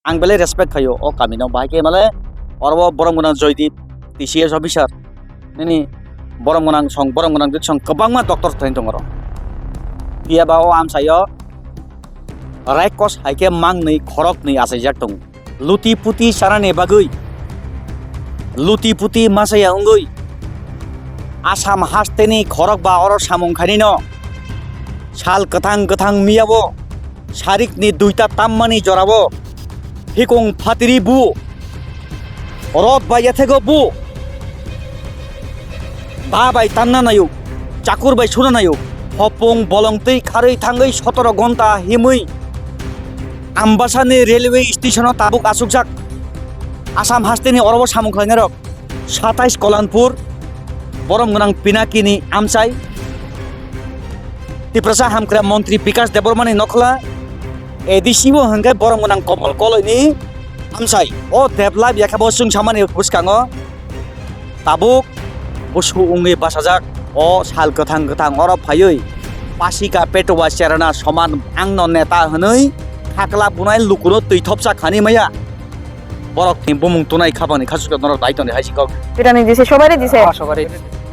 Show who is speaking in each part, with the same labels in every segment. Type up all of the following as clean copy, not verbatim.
Speaker 1: आं बेले रेसपेक्ट खायो ओ कामिनाव बाहायके माले अरबो बरमगोनां जयदीप टीसीएस अफिसार नैनि बरमगोनां सं गोबांमा डक्टर थाइन दङ र बियाबा ओ आमसायो रायकस हायके मांनै खरकनै आसायजाक दं लुति पुति साराने बागै लुति पुति मासाया अंगै आसाम हास्तेनि खरक बा अर सामंखानि न साल गोथां मियाबो सारिकनि दुइता ताम्मानि जराबो हिकं फातिरि बु रद बायाथेगो बु बाबाय तान्ना नायु चाकुर बाय सुना नायु हपं बलंतै खारै थाङै 17 घन्टा हिमै आम्बासानि रेलवे स्टेशनाव ताबुक आसुकजाक आसाम हास्तेनि अरब सामंखानि रक 27 कलानपुर बरमगोनां पिनाकिनि आमसाय तिप्रसा हामग्रा मन्त्री विकास देबरमानि नखला एडिसिबो हंगे बरमगोनां कमल कलयनि आमसाय ओ देबला बियाखाबो जों सामानि बुसखाङो ताबुक बुसु उंनि बासाजाक ओ साल गोथां अरब फायै पासिका पेटवा सेरना समान आंनो नेता हनै खाकला बुनाय लुकुनो दैथबसा खानि माया बरकनि बुमुं तुनाय खाबानि खासुका नर दायित्वनि हाइसिक
Speaker 2: এটা নি দিছে সবারই দিছে
Speaker 3: সবারই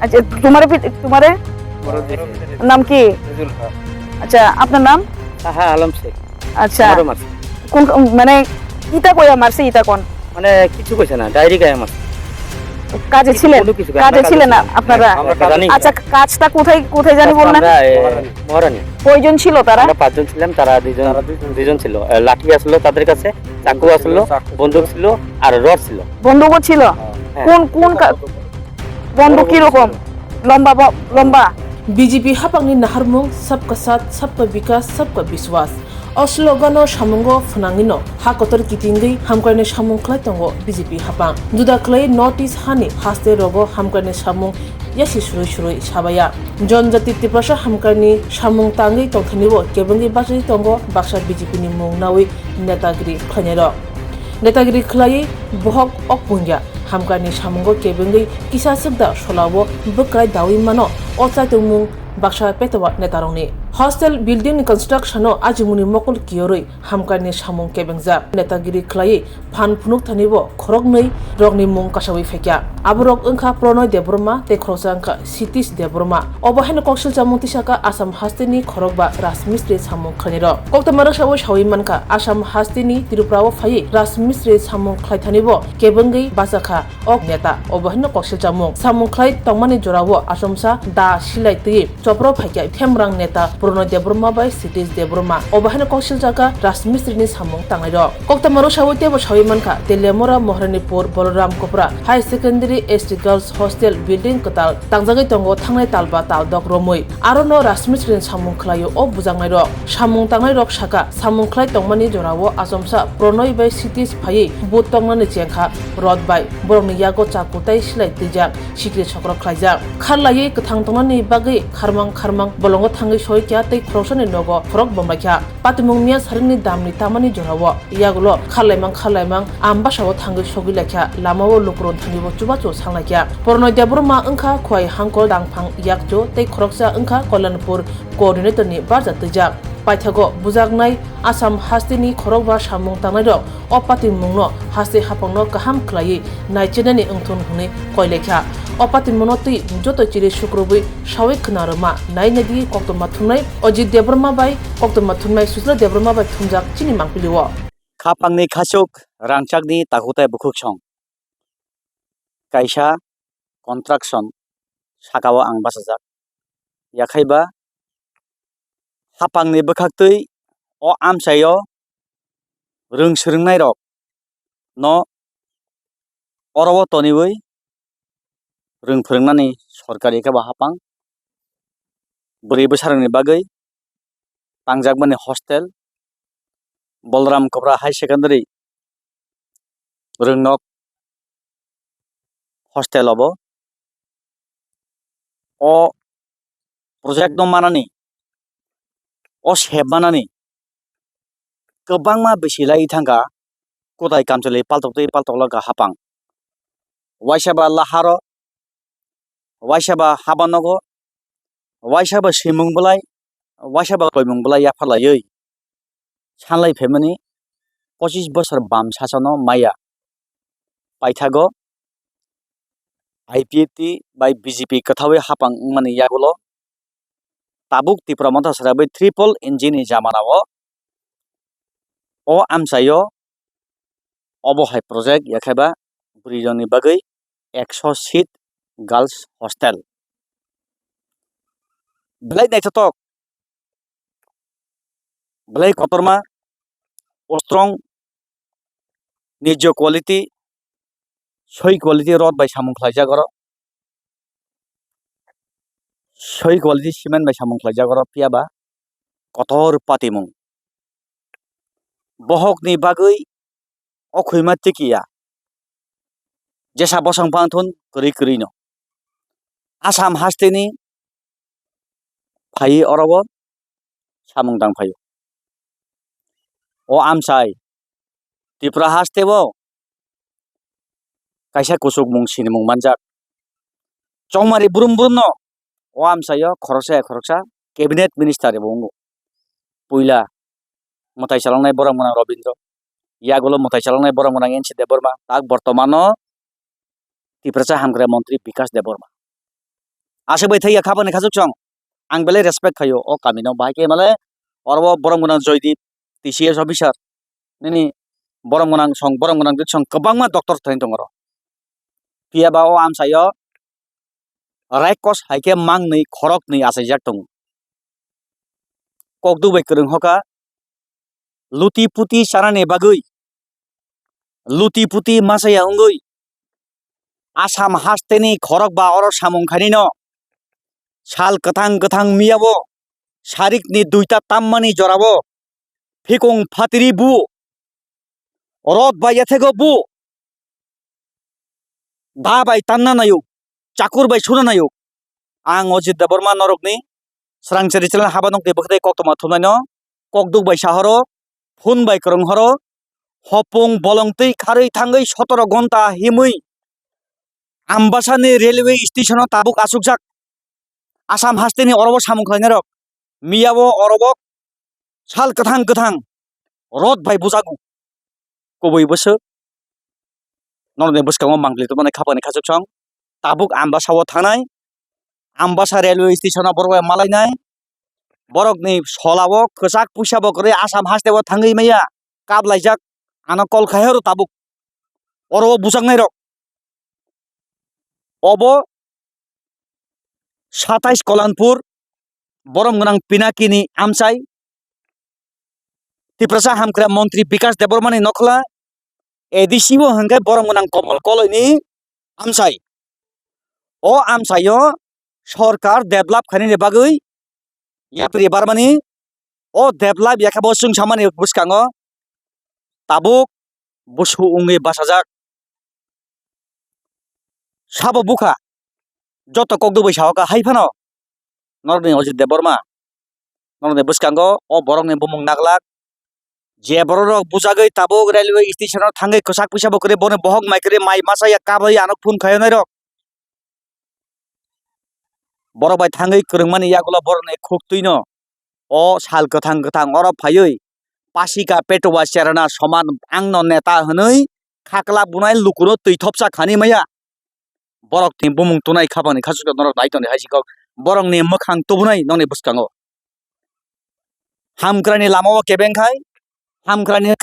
Speaker 2: আচ্ছা তোমারে
Speaker 3: বড় দিছে
Speaker 2: নাম কি
Speaker 3: রিজুল হক
Speaker 2: আচ্ছা আপনার নাম
Speaker 3: হ্যাঁ আলম শেখ
Speaker 2: আচ্ছা
Speaker 3: আমারও মারছে
Speaker 2: কোন মানে ইটা কইয়া মারছে ইটা কোন
Speaker 3: মানে কিছু কইছে না ডাইরেক্ট গায়ে মারছে
Speaker 2: কাজে ছিলেন
Speaker 3: কোনো কিছু
Speaker 2: কাজে ছিলেন না আপনারা
Speaker 3: আমরা জানি
Speaker 2: আচ্ছা কাজটা কোথায় জানি বললেন
Speaker 3: আমরা মহারানী
Speaker 2: কয়জন ছিল তারা
Speaker 3: আমরা 5 জন ছিলাম তারা দুইজন ছিল লাঠি আসলো তাদের কাছে চাকু আসলো বন্দুক ছিল আর রড ছিল
Speaker 2: বন্দুকও ছিল কোন বন্দুক কি রকম লম্বা
Speaker 4: बीजेपी हापांगनि नाहारमुं सबका साथ सबका विकास सबका विश्वास अस्लोगानो सामुंगो फुनांगिनो हाकोतर कितिंगै हामकारने सामुं खलाय तंगो बीजेपी हापां जुदा खलाय नॉर्थ ईस्ट हानि हास्ते रगो हामकारने सामुं यासि सुरुय साबाया जनजाति तिप्रासा हामकारनि सामुं तांगै तंथनिबो केबंगै बासै तंगो बाक्सा बीजेपी नि मुं नावै नेतागिरि खलायरो नेतागिरि खलायै बहक अकपुंया हामकारनि सामुंगो केबंगै किसा सबदा सलावो बक्राय दावि मानो अचाय तंमुं बाक्सा पेटवा नेतारंनि हॉस्टेल बिल्डिंग नि कंस्ट्रक्शन आजिमुनि मकल कियोरै हामकारनि सामुं केबेंजा नेतागिरि खलायै फान फुनुक थानिबो खरक नै रगनि मुं कासावै फेक्या आबरक ओंखा प्रणय देबरमा ते खरसा ओंखा सितिस देबरमा अबहायन कौशल जामुंति साका आसाम हास्तेनि खरकबा राजमिस्त्रि सामुं खनिर कक्तमार सावै सावै मानका आसाम हास्तेनि तिरुप्राव फायै राजमिस्त्रि सामुं खलाय थानिबो केबंगै बासाखा अक नेता अबहायन कौशल जामुं सामुं खलाय तंमानि जरावो आसामसा दा सिलाय तै चप्र फायक्या थेमरां नेता प्रणय देबरमा बाय सितिस देबरमा अबहायन कौशल जाका राजमिस्त्रिनि सामुं तांनाय कक्तमार सावै तेबो सावै मानका तेलेमरा Maharanipur Balram Kopra high secondary ST girls hostel building कताल तांजागै तंगो थांनाय तालबा तालदक रमै आरोनो राजमिस्त्रिनि सामुं खलायो अ बुजांनाय रक सामुं तांनाय रक साका सामुं खलाय तंमानि जरावो आसामसा प्रणय बाय सितिस फायै बुत तंनानि चेंखा रद बाय बरंनि यागो चाकुताय सिलाय तैजा सिक्रि चक्र खलायजा खारलायै गथां तंनानि बागै खारमां बलंगो थाङै सयक्या तै खरसनि नगो फरक बमलाख्या पातिमुंनिया सारिनि दामनि तामानि जरावो यागुलो खारलायमां आमबासाव थाङै सगिलाख्या लामावो लुकरन थानिबो चुबाचो सांलाख्या प्रणय देबरमा ओंखा खय हांको दांफां याकचो तै खरकसा ओंखा कल्याणपुर कोअर्डिनेटरनि बारजा तैजा पाइथागो बुजागनाय आसाम हास्तेनि खरकबा सामुं तांनाय रक अपाति मुंनो हास्ते हापांनो गाहाम खलायै नायचेनानि ओंथुन हुनै कयलेख्या अपाति मुंनो तै जतो चिरे शुक्रबै सावै खनारमा नायनादि कक्तमा थुननाय अजित देबरमा बाय कक्तमा थुननाय सुस्ला देबरमा बाय थुमजाक चिनि मांपिलिवो
Speaker 1: खापांनि खासुक रांचाकनि ताकुताय बुखुक सं कायसा कन्ट्राक्शन साकाव आं बासाजाक याखायबा हापांनि बोखाक्तै अ आमसायो रोंसोरोंनाय रक न अरब तनिबै रोंफोरोंनानै सरकारि खाबा हापां बोरै बोसारनि बागै तांजाकमानि hostel Balram Kopra high secondary रोंनक hostel अब अ प्रोजेक्ट न मानानि अ सेबमानानि गोबांमा बेसिलाय थांगा कोदाय कामचले पाल्टौलगा हापां वाइसाबा लाहार वाइसाबा हाबानगो वाइसाबा सिमुंबलाय वाइसाबा तयमुंबलाय याफालायै सानलाय फेमनि 25 বছর বাম শাসন মাইয়া পাইথাগো IPFT by BJP kathawe hapang mani yagulo tabuk tipra mata sarabai triple engine jamanao o amsayo obohai project yakhaba burijoni bagai 100 seat girls hostel belai naitotok belai kotorma strong nijo quality soi quality rod by samung khlaija goro soi quality cement by samung khlaija goro piaba kotor patimung bohok ni bagai okhuima tikia jesa bosang pangthun kuri kuri no asam hasteni phai orobo samung dang phayo o amsai tipra hastebo kaisa kusuk mung sinimung manjak chongmari burum burum no o amsayo khoroksa cabinet minister ebongo puila motai chalangnai borang mona Robindro yagulo motai chalangnai borang mona NC Deborma tak bortomano tipracha hamgra mantri Bikas Deborma asebai thaiya khabani khasuk chong ang belai respect khayo o kamino bahike male orbo borang mona Joydeep TCS officer nini borang mona song kabangma doctor thain tongoro piaba o amsayo raikos haike mang nei khorok nei asaijak tong kokdu bai kereng hoka luti puti sarane bagui luti puti masaya ungui asam hasteni khorok ba oro samung khani no sal kathang miyabo sarik ni duita tammani jorabo fikung phatiri bu rod bai yathego bu da bai tanna nayu chakur bai suna nayu ang Ajit Deborma norokni srangchari chela habanok de bakdai koktoma thumnai no kokduk bai sahoro phun bai kereng horo hopung bolongtei kharei thangai 17 ঘন্টা himui ambasani railway station o tabuk asukjak asam hasteni orobo samung khlainarok miyabo orobok sal kathang rod bai bujagu koboi boso norne boskango mangli to mane khapani khachuk chong tabuk ambasao thanai ambasa railway station o borok malainai borok ni solabo khachak puisabo kore asam hastebo thangai maya kablaijak ana kol khaiharo tabuk orobo bujangnai rok obo 27 Kolanpur borong gonang Pinakini amsai tiprasa hamkra mantri Bikas Debormani nokla edisibo hangkai borong gonang Komol Koloni amsai o amsayo sorkar develop khanini bagui yapri barmani o develop yakabo sung samani buskango tabuk busu ungi basajak sabo buka joto kokdu bai sahoka haifano norni Ajit Deborma norni buskango o borok ni bumung naglak je borok bujagai tabuk railway station thangai kosak puisabo kore bone bohok maikre mai masaya kabai anok phun khayonai rok borok bai thangai kerengmani yagulo borok ni khuktuino o sal kathang oro phaioi pasika petowa serana soman angno neta hwnoi khakla bunai lukuno teuithopsa khani maya borok ni bumung tunai khabani khasuk norok naitoni hasikok borok ni mokhang tubunai noni buskango hamkrani lamao kebengkhai hamkrani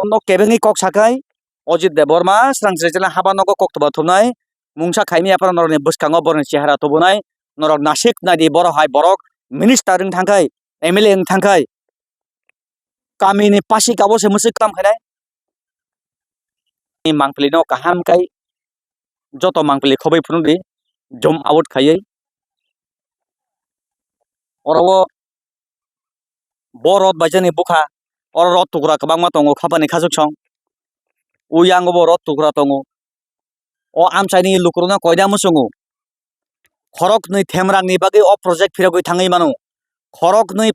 Speaker 1: no kebengi kok sakai Ajit Deborma srangchela habanogo koktoba thumnai mungsa khaimi apara norni buskango borni chehara tubunai norok nasik nadi borok hai borok minister ring thangkai MLA ring thangkai kamini pasika bose musik kam khanai ni mangpli no kaham kai joto mangpli khobai phunudi jom out khayai orobo borot bajani bukha or rot tukra kabangma tongo khapani khasuk chong uyango bo rot tukra tongo o amsaini lukruna koida musungu khorok nei themrang ni bagi o project phiragoi thangai mano khorok nei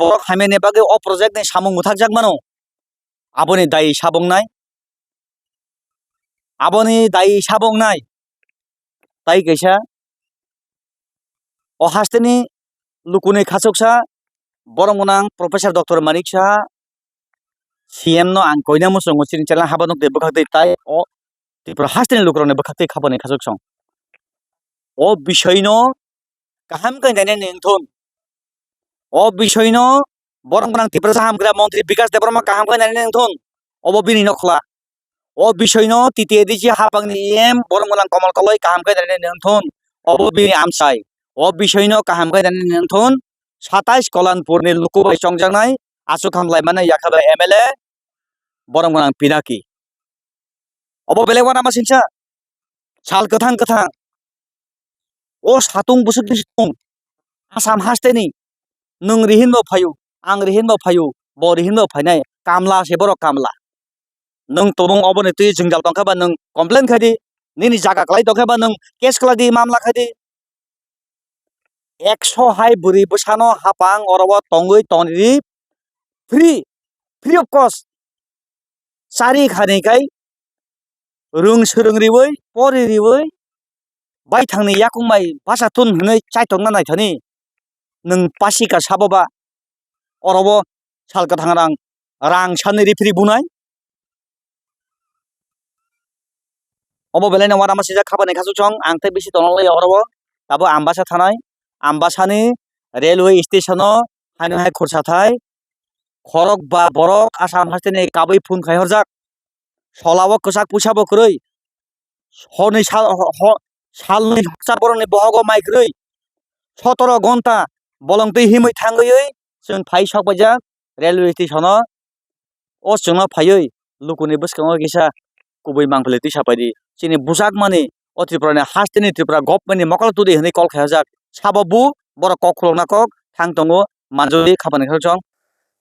Speaker 1: borok hamene bagi o project nei samung muthakjak mano aboni dai sabongnai tai kaisa o hasteni lukuni khasuksa borong gonang Professor Dr. Manik Saha CM no ang koina mo song sin chela haba nok de bakate tai o Tripura hasteni lukrone bakate khabani khasuk song o বিষয় no kaham kai dane ningthon o বিষয় no borong nang Tripura hamgra মন্ত্রী বিকাশ Debbarma kaham kai dane ningthon obo bini nokla o বিষয় no titiye diji hapangni em borong nang komal koloi kaham kai dane ningthon obo bini amsai o বিষয় no kaham kai dane ningthon 27 কলানপুরনি লুকুবাই সংজাংনাই আসু খামলাই মানে ইয়াখাবা MLA borong nang pinaki obo belek wana masingsa sal gothang gothang o satung busuk disung asam hasteni nung rihin bo phayu ang rihin bo phayu bo rihin bo phainai kamla se borok kamla nung tobong oboni tui jingjal tongkha ba nung complain khadi nini jaga klai tongkha ba nung case kladi mamla khadi 100 hai buri busano hapang orobo tongui tonri free of cost sari khani kai rung surung riwoi pori riwoi bai thangni yakungmai basa tun hnei chaitong na naithani nung pasika saboba orobo salka thangrang rang sani rifri bunai obo belena wara masija khabani khasukchong angte bisi tonolai orobo tabo ambasa thanai ambasani railway station o haino hai khursa thai khorok ba borok asam hasteni kabai phun khaihorjak solabo kosak pusabo kroi honi salni hoksa boroni bohogo maikroi 17 ঘন্টা bolongtui himui thangoi जों phai sakbajak railway station o chungno phaioi lukuni bwskango gisa kubui mangpili tui sapadi chini bujak mani o Tripura hasteni Tripura government ni mokol tudi hini kol khaijak sababu boro kok khulokna kok thangtongo manjoi khabani khachong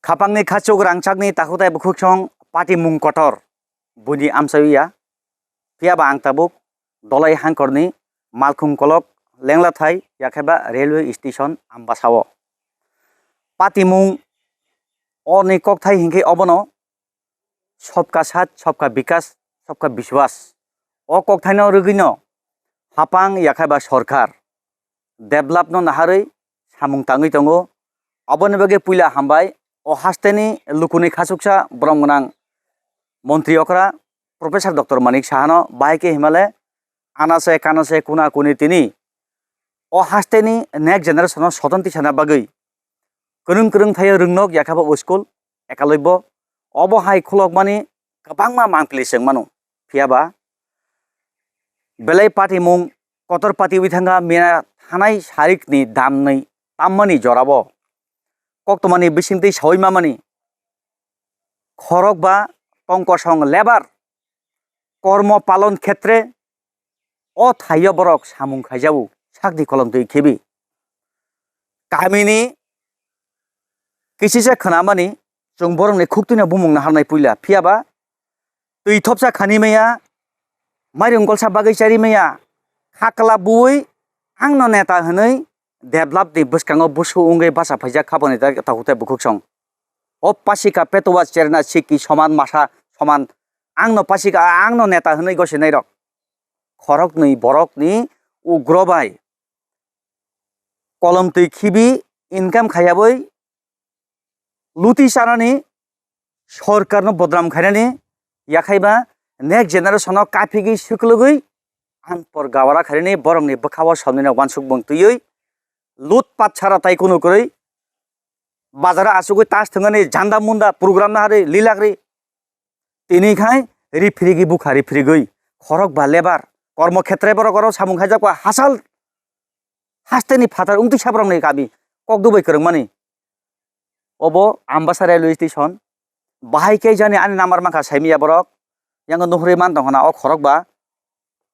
Speaker 1: khapangni khachuk rangchakni takutai bukhuchong party mung kotor buni amsaiya piaba angtabuk dolai hangkorni malkhung kolok lengla thai yakhaba railway station ambasao patimung oni kok thai hingke obono सबका साथ सबका विकास सबका विश्वास o kok thaino rugino hapang yakhaba sarkar develop no naharoi samung tangui tongo oboni bage puila hambai o hasteni lukuni khasuksa bromgonang মন্ত্রী okra Professor Dr. Manik Sahano baike himale anase kanase kuna kuni tini o hasteni next generation sotonti sana bagai kurung kurung thayo rungnok yakhaba school ekaloibo obo hai khulok mani kabangma mangpili sengmanu phiaba belai party mung kotor pati withanga mena thanai sarik ni damnai tammani jorabo koktomani bisingti saoimamani khorok ba tongkosong lebar কর্ম পালন ক্ষেত্রে o thayo borok samung khaijabu sakdi kolongtui khibi kamini kisise khanamani jung borongni khuktuina bumung naharnai puila phiaba tui thopsa khani meya mairung golsa bagai chari meya khakla bui angno neta hwnei develop ni bwskango busu ungai basa phaijak khabani takutai bukhuksong o pasika petowa cherna siki soman masa soman angno pasika angno neta hwnei gosinai rok khorokni borokni ugrobai kolomtui khibi income khayaboi luti sanani sorkarno bodram khainani yakhaiba next generation kafigi suklugui anpor gawara khaini borongni bokhawa samnina wansuk bongtuyoi lut pat chara tai kuno koroi bazara asugui tas thangani janda munda program na hare lilagri tini khai rifrigi bukhari frigui khorok ba lebar কর্মক্ষেত্রে বড় করো সামুং খাইজাকwa হাসাল হাস্তেনি ফাতার উংতি সাবরংনি কাবি কক দুবাই করংমানি obo ambasa railway station bahai ke jani ani namar mangka saimiya borok yang nuhri man tongna o khorok ba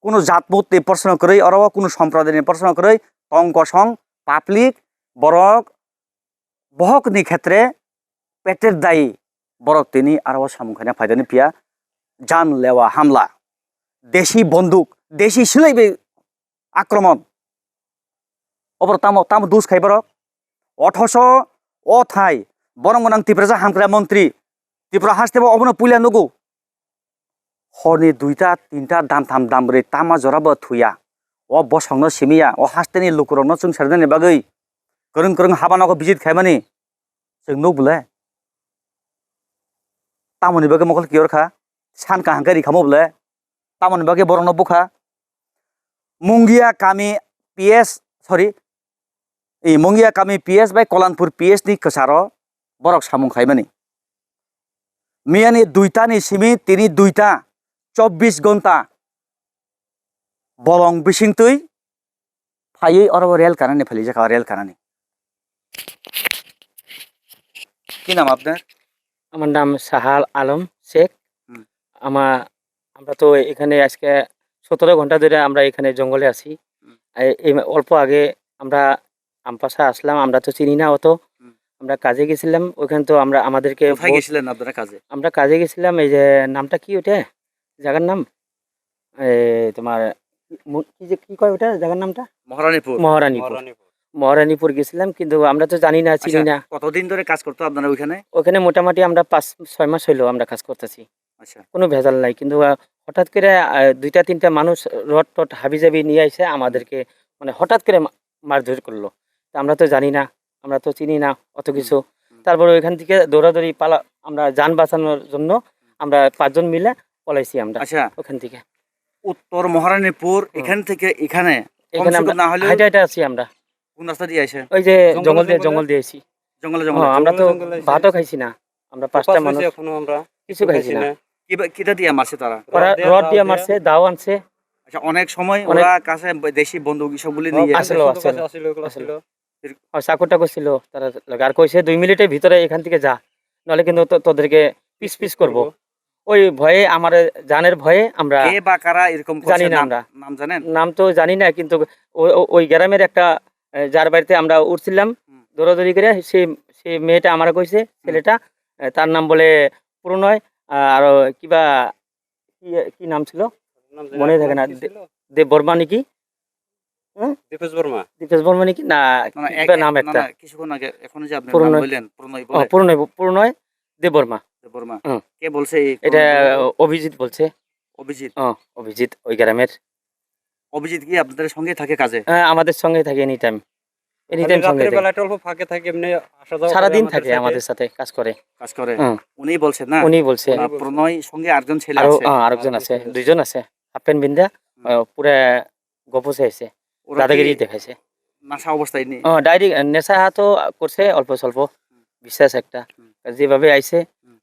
Speaker 1: কোনো জাতমত নি প্রশ্ন করই অরবা কোনো সম্প্রদায় নি প্রশ্ন করই তংকসং পাবলিক বরক বহক নি ক্ষেত্রে পেটের দায়ী বরক তিনি আরো সামুং খাইনা ফায়দানি পিয়া জান লেওয়া হামলা দেশি বন্দুক দেশি সিলাইবে আক্রমণ অপর তাম দুস খাইবার 1800 ও থাই বরংগনাং ত্রিপুরা হামক্রা মন্ত্রী ত্রিপুরা হাসতেব অবন পুইলা নগু হরনি দুইটা তিনটা দাম থাম দামরে তামা জরাবো থুয়া ও বসংনো সিমিয়া ও হাসতেনি লুকুরনো जों सारदेनि बागै गोरों गोरों हाबानाखौ बिजित खायमानि जों नुबुले tamoni bage mokol kiyor kha san ka hankari khamo bole tamoni bage borong no bukha mungia kami PS sorry mungia kami PS bai kolanpur PS ni kesaro borok samung khaimani miani duita ni simi tini duita 24 ঘন্টা bolong bising tui phai oro rel kanani phali jaka rel kanani কি নাম আপনার
Speaker 3: আমার নাম সাহাল আলম শেখ।
Speaker 1: হুম।
Speaker 3: আমরা তো এখানে আজকে 17 ঘন্টা ধরে আমরা এখানে জঙ্গলে আছি।
Speaker 1: হুম।
Speaker 3: এই অল্প আগে আমরা আমপাশা আসলাম, আমরা তো চিনি না অত।
Speaker 1: হুম।
Speaker 3: আমরা কাজে গেছিলাম, ওখানে তো আমরা আমাদেরকে
Speaker 1: কোথায় গেছিলেন আপনারা কাজে
Speaker 3: আমরা কাজে গেছিলাম, এই যে নামটা কি ওটা জায়গার নাম, তোমার কি কয় ওটা জায়গার নামটা?
Speaker 1: মহারানীপুর
Speaker 3: মহারানীপুর গেছিলাম, কিন্তু আমরা তো জানি না, চিনি না।
Speaker 1: কতদিন ধরে কাজ করতো আপনারা ওইখানে
Speaker 3: ওখানে মোটামুটি আমরা 5-6 মাস হইলো আমরা কাজ করতেছি,
Speaker 1: আচ্ছা
Speaker 3: কোনো ভেজাল নাই। কিন্তু হঠাৎ করে 2-3টা মানুষ রড টট হাবিজাবি নিয়ে এসে আমাদেরকে মানে হঠাৎ করে মারধর করলো। তা আমরা তো জানি না, আমরা তো চিনি না অত কিছু। তারপরে ওইখান থেকে দৌড়াদৌড়ি পালা, আমরা যান বাঁচানোর জন্য আমরা 5 জন মিলে পলাইছি আমরা
Speaker 1: আচ্ছা
Speaker 3: ওখান থেকে।
Speaker 1: উত্তর মহারানীপুর এখান থেকে এখানে
Speaker 3: এখানে আমরা
Speaker 1: না হলে
Speaker 3: হাইটা আসি আমরা।
Speaker 1: কোন রাস্তা দিয়ে আসেন
Speaker 3: ওই যে জঙ্গল দিয়ে আসি।
Speaker 1: জঙ্গলে
Speaker 3: আমরা তো ভাতও খাইছি না, আমরা 5টা মানুষ
Speaker 5: আমরা
Speaker 3: কিছু খাইছি না।
Speaker 1: কিটা দিয়ে মারছে তারা
Speaker 3: ওরা রড দিয়ে মারছে, দাও আনছে।
Speaker 1: আচ্ছা অনেক সময় ওরা কাছে দেশি বন্দুক সবগুলি নিয়ে
Speaker 3: আসলো চাকু টাকু ছিল তারা, আর কইছে 2 মিনিটের ভিতরে এখান থেকে যা, নাহলে কিন্তু তোদেরকে পিস করবো। ওই ভয়ে, আমার জানের ভয়ে আমরা
Speaker 1: কে বা কারা এরকম
Speaker 3: জানি না, আমরা
Speaker 1: নাম জানেন
Speaker 3: নাম তো জানি না, কিন্তু ওই গ্রামের একটা যার বাড়িতে আমরা উঠছিলাম দৌড়াদৌড়ি করে, সেই মেয়েটা আমার কইছে, ছেলেটা তার নাম বলে প্রণয়, আর কিবা কি নাম ছিল মনে থাকে না, দেব বর্মা নাকি,
Speaker 5: দীপেশ
Speaker 3: বর্মা নাকি না, কিবা নাম একটা
Speaker 1: কিছুক্ষণ আগে এখন যে আপনি নাম বললেন
Speaker 3: প্রণয় দেব বর্মা।
Speaker 1: কে বলছে
Speaker 3: এটা অভিজিৎ বলছে। অভিজিৎ ওই গ্রামের।
Speaker 1: অভিজিৎ কি আপনাদের সঙ্গে থাকে কাজে?
Speaker 3: হ্যাঁ, আমাদের সঙ্গে থাকে এনি টাইম সঙ্গে থাকে, সারাদিন থাকে আমাদের সাথে কাজ করে।
Speaker 1: উনি বলছেন না?
Speaker 3: উনি বলছে
Speaker 1: প্রণয় সঙ্গে আরেকজন ছেলে আছে,
Speaker 3: আরেকজন আছে, 2 জন আছে, হাফ প্যান্ট বিন্দা পুরা গপসে আছে, দাদাগিরি দেখাইছে।
Speaker 1: নাশা অবস্থায় নেই,
Speaker 3: ডাইরেক্ট নেশা তো করছে অল্প স্বল্প, বিশ্বাস একটা যেভাবে আইছে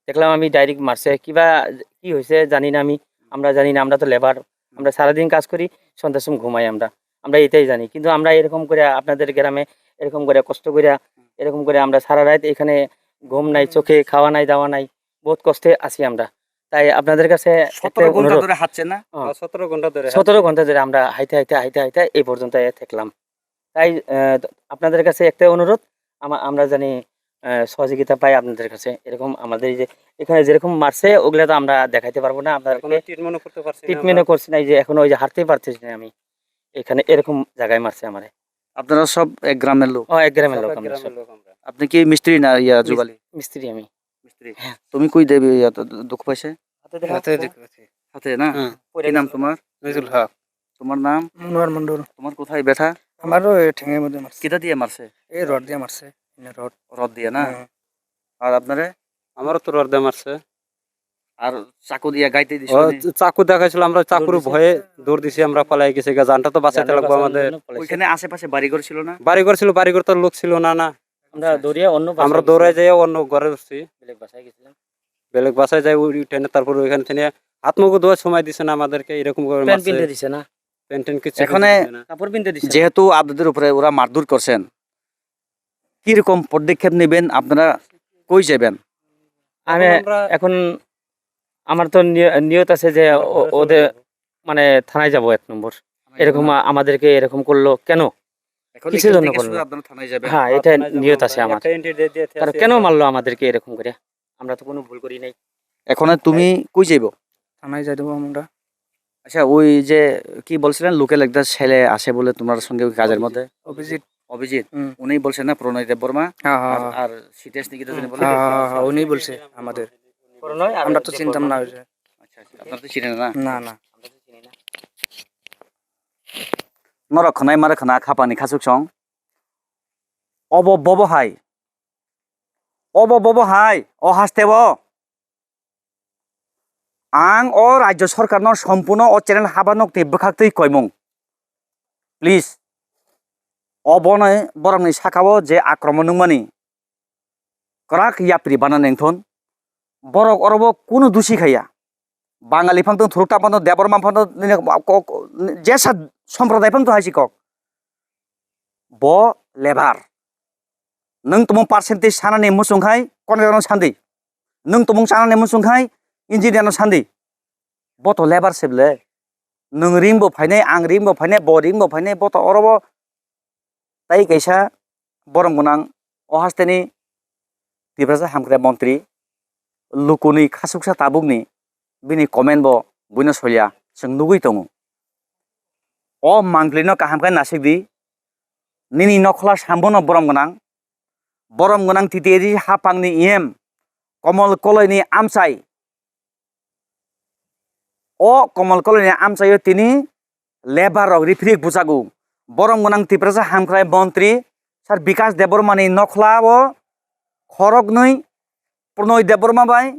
Speaker 3: দেখলাম আমি, ডাইরেক্ট মারছে। কিবা কি হয়েছে জানি না, আমরা জানি না, আমরা তো লেবার, আমরা সারাদিন কাজ করি, সন্ধ্যার সময় ঘুমাই, আমরা এটাই জানি। কিন্তু আমরা এরকম করে আপনাদের গ্রামে এরকম করে কষ্ট করে এরকম করে আমরা সারা রাত এখানে ঘুম নাই, চোখে খাওয়া নাই, দাওয়া নাই, বহুত কষ্টে আছি আমরা। তাই আপনাদের কাছে
Speaker 1: 17 ঘন্টা ধরে হাঁটছেন না?
Speaker 3: 17 ঘন্টা ধরে আমরা হাইতে এই পর্যন্ত থাকলাম। তাই আপনাদের কাছে একটা অনুরোধ, আমরা জানি সহযোগিতা পাই আপনাদের কাছে। এরকম আমাদের যে এখানে যেরকম মারছে ওগুলা তো আমরা দেখাইতে পারবো না, আপনাদেরকে ট্রিটমেন্টও করছি না, যে এখন ওই যে হাঁটতেই পারতেছি না আমি, এখানে এরকম জায়গায় মারছে আমারে।
Speaker 1: আপনারা সব এক গ্রামের লোক?
Speaker 3: এক গ্রামের লোক আমরা সব।
Speaker 1: আপনি কি মিস্ত্রি না জুগালি?
Speaker 3: মিস্ত্রি আমি।
Speaker 1: তুমি কই দেবে দুঃখ পাইছে? হাতে না? কি নাম তোমার?
Speaker 5: মিজুল হক।
Speaker 1: তোমার নাম?
Speaker 5: মনোয়ার মন্ডল।
Speaker 1: তোমার কোথায় ব্যথা?
Speaker 5: আমারও ঠেঙের মধ্যে মারছে।
Speaker 1: কিটা দিয়ে মারছে?
Speaker 5: এই রড দিয়ে মারছে,
Speaker 1: রড দিয়ে না? আর আপনারে?
Speaker 5: আমারও তো রড দিয়ে মারছে।
Speaker 1: আর চাকু দিয়ে গাইতে দিছে?
Speaker 5: চাকু দেখাইছিল, আমরা চাকুর ভয়ে দৌড় দিছি, আমরা পালাই গেছি, জানটা তো বাঁচাইতে লাগবে আমাদের।
Speaker 1: ওইখানে আশেপাশে বাড়িঘর ছিল না?
Speaker 5: বাড়িঘর ছিল, বাড়িঘর তো লোক ছিল না।
Speaker 3: আমরা
Speaker 5: দৌড়ে যাই অন্য ঘরে উঠছি, বেলেগ বাসায় যাই উঠেনে, তারপর ওইখানে থেকে হাত মুখ ধোয়ার সময় দিছে না আমাদেরকে, এরকম করে
Speaker 3: দিছে না,
Speaker 5: কিছু
Speaker 1: এখানে
Speaker 3: কাপড় পিনতে দিছে।
Speaker 1: যেহেতু আপনাদের উপরে ওরা মারধর করছেন, কি রকম পদক্ষেপ নেবেন আপনারা, কই যাবেন?
Speaker 3: আমি এখন আমার তো নিয়ত আছে যে ওদের মানে থানায় যাব 1 নম্বর। এরকম আমাদেরকে এরকম করলো কেন, কিসের জন্য করলো? হ্যাঁ, এটা নিয়ত আছে আমার। কেন মারলো আমাদেরকে এরকম করে? আমরা তো কোনো ভুল করি নাই।
Speaker 1: এখন তুমি কই যাইব?
Speaker 5: থানায় যাই দেবো আমরা।
Speaker 1: আচ্ছা, ওই যে কি বলছিলেন লোকাল একটা ছেলে আসে বলে তোমার সঙ্গে কাজের মধ্যে? অভিজিৎ উনি বলছেন না, প্রণয় দেব বর্মা আর সিটেশ নিকিতা জানি বলে?
Speaker 5: উনি বলছে আমাদের, আমরা তো চিনতাম না।
Speaker 1: আচ্ছা, আপনারা তো চিনেন না?
Speaker 5: না
Speaker 3: আমরা তো চিনি না।
Speaker 1: নরখনাই মারখনা খাপানি খাসুক সং অব ববহাই অ হাসতেব आं अ राज्य सरकारनो सम्पूर्ण अ चेनेल हाबानक नि बखाक्तै कयमं प्लिज अबनै बरमनि साखाओ जे आक्रमण नंमानि कराक याप्रि बाना नेंथन बरक अरबो कुनु दुसि खाया बाङालि फांतो थुरुकता फांतो देबरमा फांतो जेसा सम्प्रदाय फांतो हाइसि कक ब लेबार नों तुमं पार्सेन्टेज सानानि मुसुंखाय कन्ट्रेक्टरनो सान्दि नों तुमं सानानि मुसुंखाय इन्जिनियारनो सान्दि बत लेबार सेबले नों रिंबो फायनाय आं रिंबो फायनाय ब रिंबो फायनाय बत अरबो ताई कैसा बरम गोनां अहास्तेनि तिब्राजा हामग्रा मन्त्रि लुकुनि खासुकसा ताबुकनि बिनि कमेन्ट बो बुइनो सलिया जों नुगै दङ अ मांग्लिनो काहामखाय नासिकदि निनि नखला साम्बनो बरम गोनां तितेरि हापांनि इएम कमल कलयनि आमसाय अ कमल कलयनि आमसाय तिनि लेबार रिफ्रिक बुजागु बरम गोनां तिब्राजा हामग्रा मन्त्रि सार विकास देबबर्मानि नखला ओ खरगनै प्रनय देबबर्मा बाय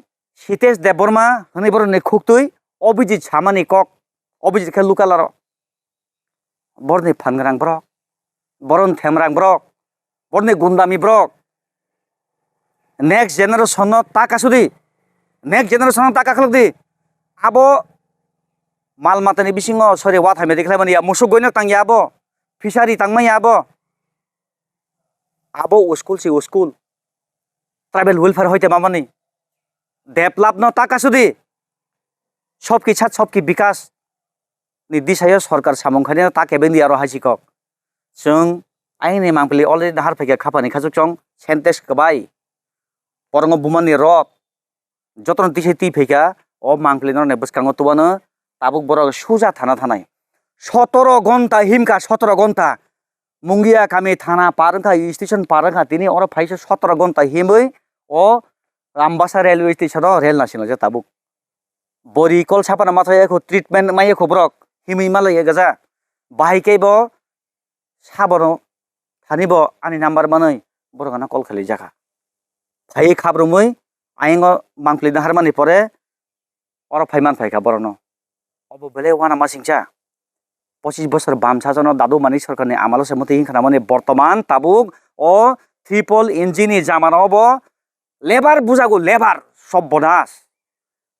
Speaker 1: सितेश देबबर्मा हनै बरनि खुक्तुय अभिजित सामानि कक अभिजित खा लुकालार बरनि फानग्रां ब्रक बरन थेमरां ब्रक बरनि गुन्दामि ब्रक नेक्स्ट जेनारेशन ताकासुदि नेक्स्ट जेनारेशन ताका खलकदि आबो माल मातानि बिसिङो सरि वाथाय मेदिख्लायमानि मुसुक गयनो तांया आबो फिसारि तांमाया आबो स्कुल सि स्कुल ट्राइबल वेलफेयर होइते मामानि डेभलप न ताकासुदि सबकी साथ सबकी विकास नि दिशायाव सरकार सामंखानि ताकेबेंदि आरो हासिकक जों आइनि मांपलि अलरेडि दाहार फैके खापानि खाजुकचं सेन्टेक्स कबाय परंग बुमानि रड जतन दिसे ति फैका अ मांपलि न बसकांग तुबानो ताबुक बरग सुजा थाना थानाय 17 घन्टा हिमका 17 घन्टा मुंगिया कामे थाना पारंखा स्टेशन पारंखा तिनि और फाइसे 17 घन्टा हिमै अ रामबासा रेलवे स्टेशन रेल नासिनो जे ताबुक बरि कल सापाना माथायखौ ट्रिटमेन्ट मायखौ ब्रक हिमै मालय गजा बाहायकेबो साबनो थानिबो आनि नाम्बार मानै बरगाना कल खालि जाखा फाइ खाब्रुमै आइंग मांपलि हारमानि परे और फाइमान फाइखा बरनो अब बेले वाना मासिंचा 25 बोसोर बामसा जन दादु मानि सरकारनि आमालो सेमते हिंखाना माने बर्तमान ताबुक ओ ट्रिपल इन्जिननि जामानावबो लेबार बुजागु लेबार सब बनास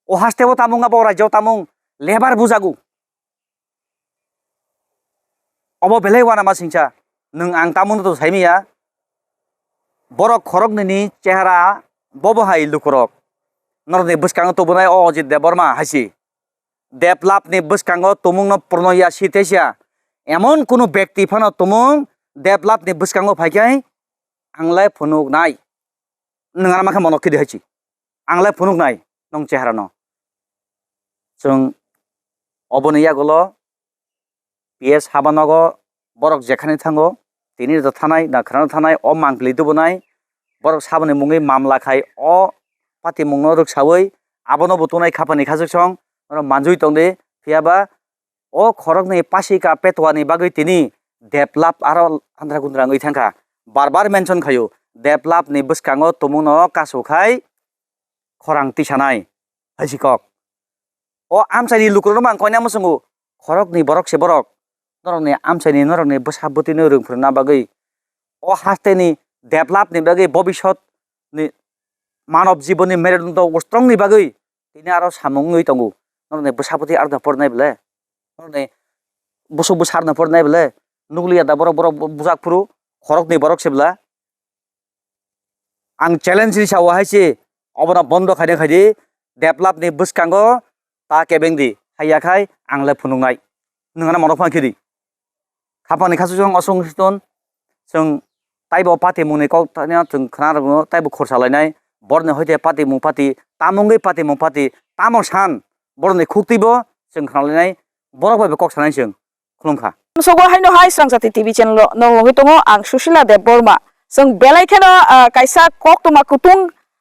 Speaker 1: ओ हास्तेबो तामुंगा ब राज्यआव तामुं लेबार बुजागु अब बेले वाना मासिंचा नों आं तामुंनो तो साइमिया बरक खरगनि चेहरा बबहाय लुखरक नरनि बसकांग तो बनाय अजित देबबर्मा हासि डेभलप नि बसकांग तुमुंग प्रणया सितेसिया एमन कुनु व्यक्ति फानो तुमुंग डेभलप नि बसकांग फाइकाय आंलाय फुनुक नाय नोंगा माखा मनक खिदि हासि आंलाय फुनुक नाय नं चेहरा न जों अबनिया गलो पिएस हाबानग बरक जेखानि थांगो तिनि थानाय नाखरानो थानाय अ मांगलि दुबनाय बरक साबनि मुङै मामला खाय अ पाति मुंनो रखसावै आबनो बतनाय खापानि खाजुसं मानजुइ तंदे फियाबा अ खरगनि पासिका पेटवानि बागै तिनि डेभलप आरो आन्द्रा गुन्द्रा गै थांखा बार मेनसन खायो डेभलप नि बसकांगो तुमुनो कासुखाय खरां तिसानाय हासिकक अ आमसानि लुकुरनो मांखयना मसंगु खरगनि बरक से बरक नरनि आमसानि नरनि बसाबतिनो रोंफोरना बागै अ हास्तेनि डेभलप नि बागै भबिष्यत नि मानव जीवननि मेरुदण्ड अस्त्रंनि बागै तिनि आरो सामुङै तंगु नरनि बसाबति आर्दा परनाय बले नरनि बसु बसारना परनाय बले नुगलिया दा बरक बरक बुजाकफुरु खरगनि बरक सेबला आं चैलेंज नि साव हायसे अबना बन्द खायदे खायदि डेभलप नि बसकांगो ता केबेंदि हायाखाय आंलाय फुनुंनाय नोंगाना मनक फांखिदि खापानि खासुजों असंस्थन जों ताइबो पाति मुंनि कक तानिया जों खोनारगो ताइबो खरसालायनाय बरने होइते पाति मुं पाति तामुंगै पाति मुं पाति तामो सान बरने खुक्तिबो जों खोनालायनाय बरकबाबो कक सानाय जों खुलुमखा
Speaker 2: सगो हायनो हाय स्रांजाति टिभि चैनल नंगै दङ आं सुशीला देबबर्मा जों बेलायखेनो कायसा कक तुमा कुतुं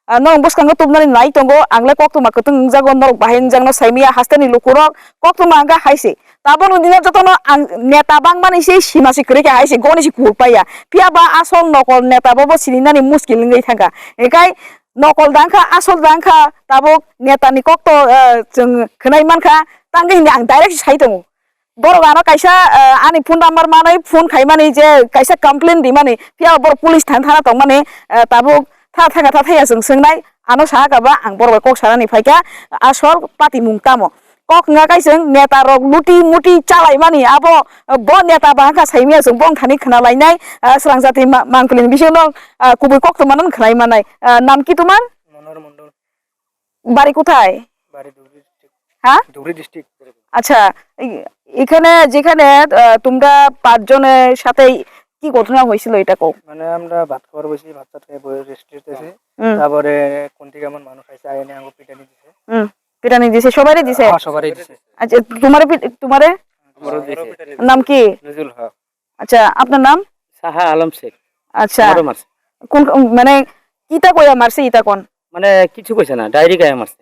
Speaker 2: नों बसकांगो तुमनानै नाय दङ आंलाय कक तुमा कुतुं जागो नरक बाहेन जांनो साइमिया हास्तेनि लुकुरक कक तुमा गा हायसे ताबो दिना जतनो आं नेता बां मानैसे सीमासि करेके हायसे गनिसि कुरपाया फियाबा आसल नकल नेता बाबो सिनिनानि मुस्किल गै थांगा एकाय नकल दांखा आसल दांखा ताबुक नेतानि कक्त जों खोनाय मानखा तांगैनि आं डाइरेक्ट साइ दङ बर गानो कायसा आनि फन नाम्बार माने फन खाय माने जे कायसा कमप्लेन दि माने पिया बर पुलिस थाना दं माने ताबुक था थागा था थाया जों सोंनाय आनो साहा गाबा आं बर कक सारानि फायका आसल पार्टी मुंतामो कक nga kaising neta rok luti muti chalai mani abo bo neta bahaka saimia जों bong thani khana lainai srang jati mangkulin bising dong kubui kok tomanan khnai manai নাম কি তোমার
Speaker 3: মনোহর মন্ডল
Speaker 2: বাড়ি কোথায়
Speaker 3: বাড়ি ধুবড়ি ডিস্ট্রিক্ট
Speaker 2: হ্যাঁ
Speaker 3: ধুবড়ি ডিস্ট্রিক্ট
Speaker 2: আচ্ছা এখানে যেখানে তোমরা পাঁচজনের সাথে কি ঘটনা হয়েছিল এটা কও
Speaker 3: মানে আমরা ভাত খাবার বসি ভাত খেয়ে বই রেস্ট নিতেছি তারপরে কোন থেকে এমন মানুষ আইছে আইনে আঙ্গু পিটানি দিছে
Speaker 2: পিটানি দিছে সবারই দিছে
Speaker 3: হ্যাঁ সবারই দিছে
Speaker 2: আচ্ছা তোমারে
Speaker 3: আমারও দিছে
Speaker 2: নাম কি
Speaker 3: নজরুল হক
Speaker 2: আচ্ছা আপনার নাম
Speaker 3: সাহা আলম শেখ
Speaker 2: আচ্ছা
Speaker 3: আমারও মারছে
Speaker 2: কোন মানে কিটা কইয়া মারছে ইটা কোন
Speaker 3: মানে কিছু কইছে না ডাইরি গায়ে মারছে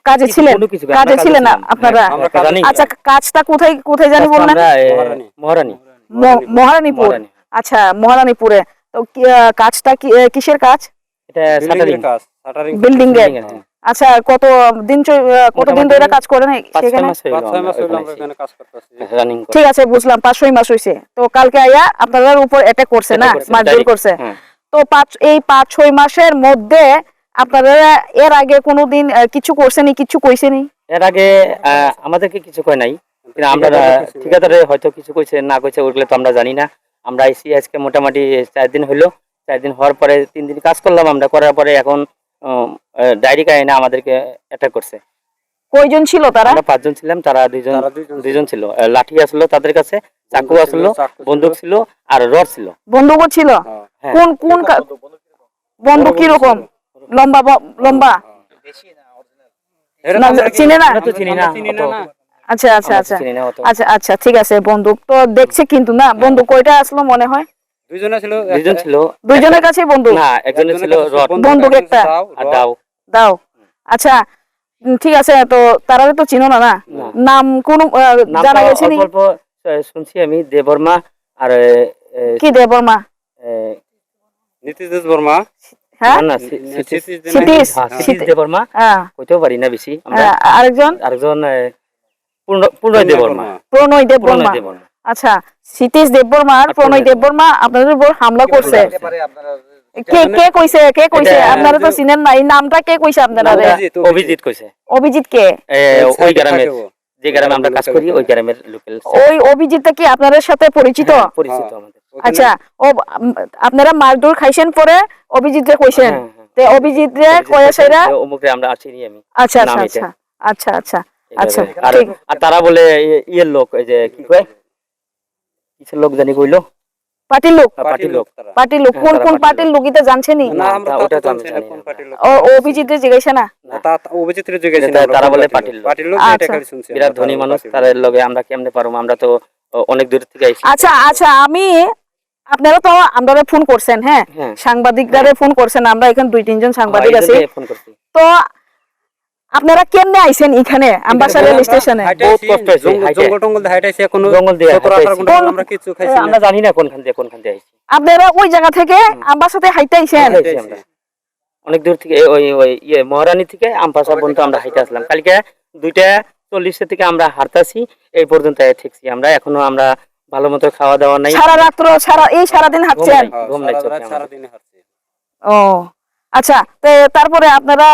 Speaker 2: কাজে ছিলেন
Speaker 3: কোনো কিছু
Speaker 2: কাজে ছিলেন না আপনারা
Speaker 3: আমরা জানি
Speaker 2: আচ্ছা কাজটা কোথায় কোথায় জানি বললেন
Speaker 3: মহারানী
Speaker 2: মহারানীপুর আচ্ছা মহারানীপুরে তো কাজটা কিসের কাজ
Speaker 3: এটা শাটারিং
Speaker 5: কাজ শাটারিং
Speaker 2: বিল্ডিং এর আচ্ছা কতদিন ধরে কাজ করেন সেখানে
Speaker 5: 5-6 মাস হলো আমরা এখানে কাজ করতেছি
Speaker 3: রানিং
Speaker 2: ঠিক আছে বুঝলাম 5-6 মাস হইছে তো কালকে আইয়া আপনাদের উপর অ্যাটাক করছে না মারধর করছে তো এই 5-6 মাসের মধ্যে আপনারা এর আগে কোনোদিন কিছু করছেনি কিছু কইছেনি
Speaker 3: এর আগে আমাদেরকে কিছু কয় নাই কিন্তু আমরা ঠিকাদারে হয়তো কিছু কইছে না কইছে ওগুলো তো আমরা জানি না আমরা আইসি আজকে মোটামুটি 4 দিন হলো 4 দিন হওয়ার পরে 3 দিন কাজ করলাম আমরা করার পরে এখন ডায়েরি কাহিনী আমাদেরকে অ্যাটাক করছে
Speaker 2: কয়জন ছিল তারা
Speaker 3: আমরা 5 জন ছিলাম তারা দুইজন ছিল লাঠি আসলো তাদের কাছে চাকু আসলো বন্দুক ছিল আর রড ছিল
Speaker 2: বন্দুকও ছিল কোন কোন বন্দুক কি রকম লম্বা লম্বা চিনে না
Speaker 3: তো চিনি না
Speaker 2: আচ্ছা আচ্ছা আচ্ছা আচ্ছা আচ্ছা ঠিক আছে বন্দুক তো দেখছে কিন্তু না বন্দুক কয়টা আসলো মনে হয়
Speaker 3: দুইজন ছিল
Speaker 2: দুইজনের কাছে বন্দুক
Speaker 3: না একজনের ছিল রড
Speaker 2: বন্দুক একটা
Speaker 3: আর
Speaker 2: দাও আচ্ছা ঠিক আছে তো তারা তো চিনো না না নাম কোন জানা গেছে নি
Speaker 3: অল্প শুনছি আমি দেববর্মা আর
Speaker 2: কি দেববর্মা
Speaker 5: নীতিশ বর্মা
Speaker 2: হ্যাঁ
Speaker 3: না সিটিস দেববর্মা কইতেও পারি না বেশি আমরা আরেকজন প্রণয় দেববর্মা
Speaker 2: আচ্ছা সিটিস দেববর্মা আর প্রণয় দেববর্মা আপনাদের উপর হামলা করছে কে কইছে আপনারা তো চিনেন না এই নামটা কে কইছে আপনারা
Speaker 3: অভিজিৎ কইছে
Speaker 2: অভিজিৎ কে
Speaker 3: ওই গ্রামের যে গ্রামে আমরা কাজ করি ওই গ্রামের লোকাল
Speaker 2: ওই অভিজিৎটা কি আপনাদের সাথে পরিচিত
Speaker 3: আমাদের
Speaker 2: আচ্ছা ও আপনারা মারধর খাইছেন পরে অভিজিৎরে কইছেন তে অভিজিৎরে কইয়া সেরা
Speaker 3: ওমুকে আমরা চিনি আমি
Speaker 2: আচ্ছা আচ্ছা আচ্ছা আচ্ছা আচ্ছা আচ্ছা
Speaker 3: আর তারা বলে ইয়ের লোক এই যে কি কয় কিসের লোক জানি কইলো
Speaker 2: পার্টির লোক
Speaker 3: পার্টির লোক
Speaker 2: কোন কোন পার্টির লোক এটা জানছেনই
Speaker 5: না আমরা
Speaker 3: ওটা তো
Speaker 5: তো
Speaker 3: আমি
Speaker 5: জানি
Speaker 3: জানি
Speaker 5: কোন পার্টির লোক
Speaker 2: ও অভিজিৎরে জিজ্ঞাসা না
Speaker 5: তা অভিজিৎরে জিজ্ঞাসা
Speaker 3: তারা বলে পার্টির
Speaker 5: লোক এটা খালি শুনছি
Speaker 3: বিরাট ধনী মানুষ তাদের লগে আমরা কেমনে পারবো আমরা তো অনেক দূর থেকে আইছি
Speaker 2: আচ্ছা আচ্ছা আমি আপনারা তো আমরা ফোন করছেন হ্যাঁ সাংবাদিকরা ফোন করছেন আমরা এখানে 2-3 জন সাংবাদিক আছি তো আপনারা কেমনে আইছেন এখানে অ্যাম্বাসাডার স্টেশনে
Speaker 3: বহুত কষ্ট হইছে
Speaker 5: জঙ্গল টঙ্গল হাইটাইছে কোনো
Speaker 3: জঙ্গল দিয়ে
Speaker 5: 17-18 ঘন্টা আমরা কিছু খাইছি
Speaker 3: আমরা জানি না কোনখান দিয়ে আইছি
Speaker 2: আপনারা ওই জায়গা থেকে অ্যাম্বাসাডারে হাইটে আইছেন
Speaker 3: অনেক দূর থেকে ওই মহারানী থেকে আমপাসা পর্যন্ত আমরা হাইটে আসলাম কালকে 2:40 থেকে আমরা হাঁটতাছি এই পর্যন্ত ঠিকছি আমরা এখনো আমরা ভালো মতো খাওয়া দাওয়া নাই
Speaker 2: সারা রাত্র সারা দিন হাঁটছেন
Speaker 3: ঘুম নাই
Speaker 5: সারা দিন হাঁটছি
Speaker 2: ও আচ্ছা তারপরে আপনারা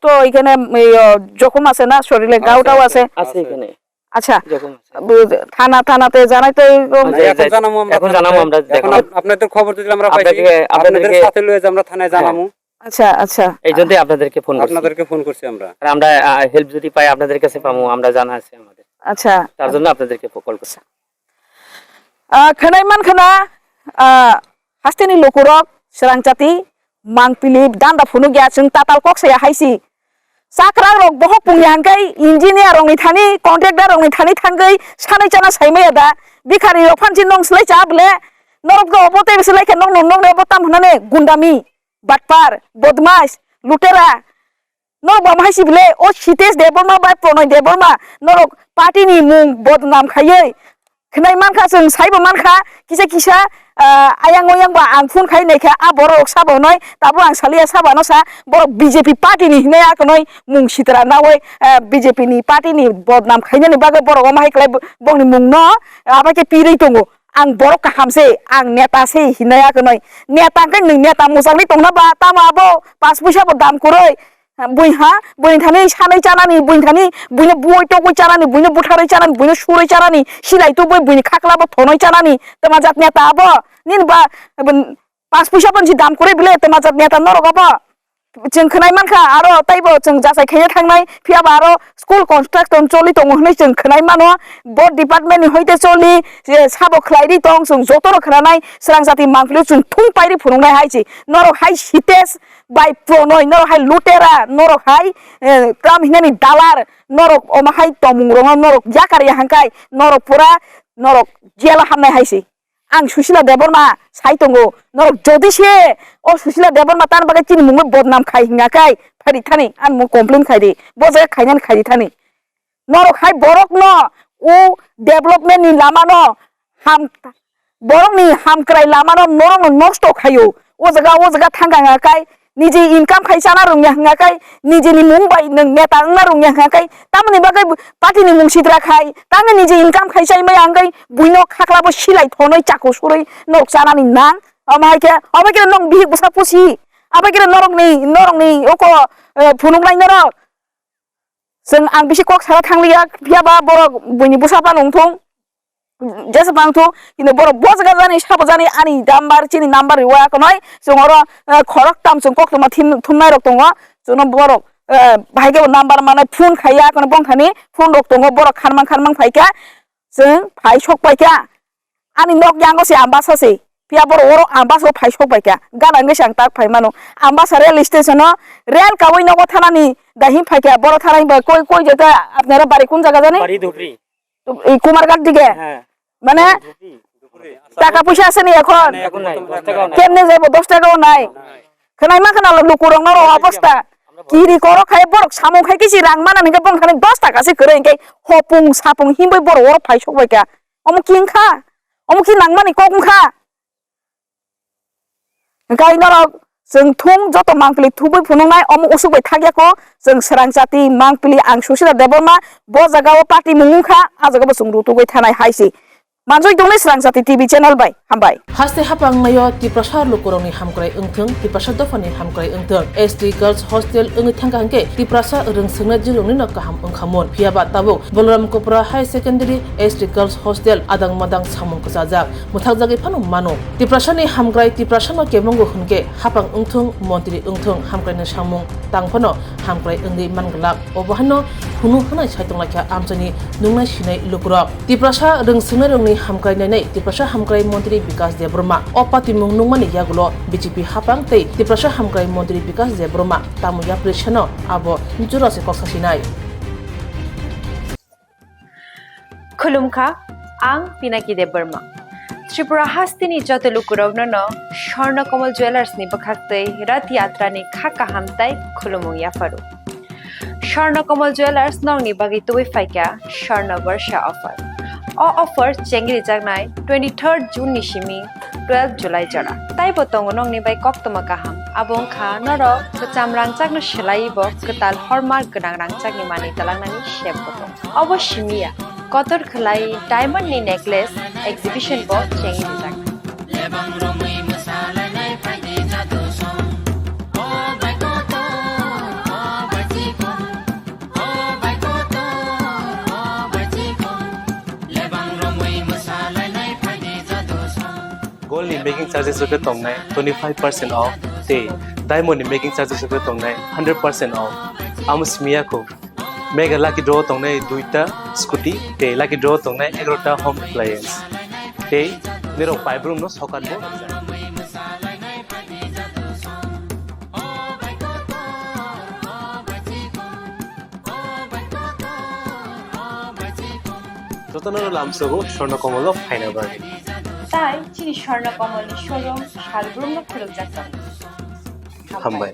Speaker 2: তো এখানে জখম আছে না শরীরে গাউটাও আছে
Speaker 3: এখানে
Speaker 2: আচ্ছা থানাতে জানাই তো
Speaker 3: এখন জানাবো আমরা
Speaker 5: এখন আপনাদের খবর দিলে আমরা পাইছি আপনাদের সাথে লয়ে আমরা থানায় জানামু
Speaker 2: আচ্ছা আচ্ছা
Speaker 3: এইজন্যই আপনাদেরকে
Speaker 5: ফোন করছি আমরা
Speaker 3: হেল্প যদি পাই আপনাদের কাছে পাবো আমরা জানা আছে আমাদের
Speaker 2: আচ্ছা
Speaker 3: তার জন্য আপনাদেরকে কল করছি
Speaker 2: খানাইমান খানা হাস্তেনি লকুরক সরাংচাতি মাংপিলিপ দান্দা ফুनु gya जों ताताल kok saya haisi sakra rok bohok pungyangkai engineer rok ni thani contractor rok ni thani thangai sanai chana saimaya da bikari rok phanjin nong slai chable norok go obote bislai ke nong nong ne obotam hanane gundami batpar bodmas lutera no bam haisi bile o Sitesh Deborma bai Pronoy Deborma norok party ni mung bodnam khayei khnai mankha जों saibo mankha kisa ayang oyang ba ang phun khai nei kha a borok sabo noi tabo ang salia saba no sa borok BJP party ni ne ak noi mung sitra nawai BJP ni party ni bodnam khaina ni baga borok ma hai klai bong ni mung no aba ke piri tongo ang borok ka hamse ang neta se hinaya ka noi neta ka ning neta musang ni tongna ba tama bo pas puisa bo dam kuroi buiha buin thani sanai chanani buin thani buina boi to koi chanani buina buthare chanani buina surai chanani silai to boi buini khakla bo thonoi chanani tama jat neta bo nin ba pas puisa pon si dam kuroi bile tama jat neta norok ba जों खोनाय मानखा आरो ताइबो जों जासाय खायनो थांनाय फियाबा आरो school कन्स्ट्राक्सन चलि दङ होननाय जों खोनाय मानो बर्ड डिपार्टमेन्ट नि हयते चलि जे साबो खलायरि दं जों जतरो खोनानाय सोरां जाति मांखलि जों थुं पाइरि फुरुंनाय हायसि नरक हाय सितेस बाय प्रनय नरक हाय लुटेरा नरक हाय क्राम हिनानि दालार नरक अमाहाय तमुंरङ नरक याकारि हांकाय नरक पुरा नरक जेला हामनाय हायसि आं सुशीला देबरमा साइतंगो नरक जदिसे ओ सुशीला देबरमा तान बागे चिनि मुंगै बदनाम खाय हिंगाखाय फारि थानि आन मु कमप्लेन खायदि बजे खायनान खायदि थानि नरक हाय बरक न ओ डेभलपमेन्ट नि लामा न हाम बरक नि हामक्राय लामा न नरक नष्ट खायो ओ जगा थांगाङाखाय निजे इनकाम खायसाना रुंया हंगाखाय निजेनि मुंबाय नों नेता अंना रुंया हंगाखाय तामनि बागै पार्टीनि मुं सिद्राखाय तांनि निजे इनकाम खायसाय मै आंगै बुइनो खाख्लाबो सिलाय थनै चाखौ सुरै नरक जानानि नां अमायके नं बिहि बुसा पुसि आबायके नरकनि ओको फुनुंनाय नरक जों आं बिसि कक सारा थांलिया फियाबा बरक बुइनि बुसाबा नंथं जैसे बांथो किन्तु बरक बजगा जानि साबो जानि आनि नाम्बार चिनि नाम्बार रिवा कनय जोंर खरक ताम जों कक तमा थुननाय रक दङ जों बरक भाइगे नाम्बार माने फुन खाया कन बंखानि फुन रक दङ बरक खानमां फाइका जों फाइ सक पाइका आनि नक यांगसे आम्बासासे पिया बर ओरो आम्बासो फाइ सक पाइका गाना गेसां ताक फाइ मानो आम्बासा रेल स्टेशन रेल कावै नगो थानानि दाहि फाइका बर थानाय बा कोइ जता आपनारा बारि कोन जागा जानि
Speaker 3: বাড়ি ধুবড়ি
Speaker 2: कुमारघाट दिगे
Speaker 3: হ্যাঁ
Speaker 2: মানে টাকা পয়সা আছে নি এখন
Speaker 3: এখন নাই 10 টাকাও নাই
Speaker 2: কেমনে যাইব 10 টাকাও নাই खोनाय मा खोनाल लुकुरं नर अबस्था किरि कर खाय बरक सामु खाय किसि रां मानानि के बंखानि 10 टाका से करे इनके हपुं सापुं हिमबै बर अर फाइ सकबायका अमु किंखा अमु कि नांमानि कगुंखा गाय नरक जों थुं जत मांपलि थुबै फुनुंनाय अमु उसुबै थागियाखौ जों सोरां जाति मांपलि आं सुशीला देबरमा ब जागाव पार्टी मुंखा आ जागाव जों रुतुबै थानाय हायसि मानजय दंनै सोरां जाति टीवी चैनल बाय हामबाय
Speaker 4: हास्ते हापां नायो तिप्रसा लुकुरंनि हामक्राय ओंथों तिप्रसा दफानि हामक्राय ओंथों एसटी गर्ल्स हॉस्टेल ओंगै थांगा हंके तिप्रसा रोंसोंना जिलंनि न गाहाम ओंखामोन फियाबा ताबो Balram Kopra high secondary ST girls hostel आदां मादां सामुं कसाजाक मुथाक जागै फानु मानो तिप्रसानि हामक्राय तिप्रसानो केमंगो हनके हापां ओंथों मन्त्रि ओंथों हामक्रायनि सामुं तांफनो हामक्राय ओंगै मानगलाक अबहानो हुनु हनाय साइतं लाखा आमजनि नुंनाय सिनाय लुकुरक तिप्रसा रोंसोंना रोंनि हामक्रायनानै तिप्रसा हामक्राय मन्त्रि विकास देब्रमा अपाति मुं नुंमानि यागुलो बीजेपी हापां तै तिप्रसा हामक्राय मन्त्रि विकास देब्रमा तामुया प्रेसनो आबो जुरासे कक्सासिनाय
Speaker 6: खुलुमखा आं पिनाकी देबबर्मा त्रिपुरा हास्तिनि जतलुकुरावनो न स्वर्ण कमल ज्वेलर्सनि बखाक्तै रथ यात्रानि खाका हामताय खुलुमुं याफारु स्वर्ण कमल ज्वेलर्स नंनि बागै तुबै फाइका स्वर्ण वर्षा ऑफर ऑफर चेंगरि जागनाय 23 जून निसिमी 12 जुलाई जरा ताइ बतंग नंनि बाय कक्तमा गाहाम आबं खा नर कचाम रांचागनो सिलाइबो कताल हरमार्क गोनां रांचागनि मानि तलांनानि शेप बतंग अवश्यमिया कतर खलाई डायमंड नि नेकलेस एग्जिबिशन बो चेंगरि जागनाय
Speaker 7: Gold in making charges of the tongnai 25% off. Day diamond in making charges of the tongnai 100% off. Amus miyako mega lucky draw tongnai duita scooty. Day lucky draw tongnai 11ta home appliance. Day nero pipe room no sokat bo. Jotano lamsogo shorno komolo final bargain.
Speaker 6: তাই চিনি স্বর্ণ কমল showroom শালগ্রাম খুলক যাচ্ছে
Speaker 7: হামবাই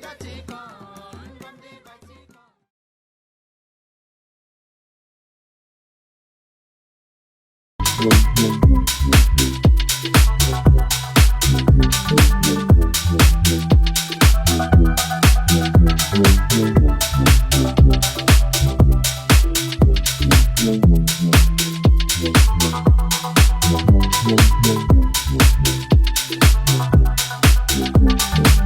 Speaker 8: Thank you.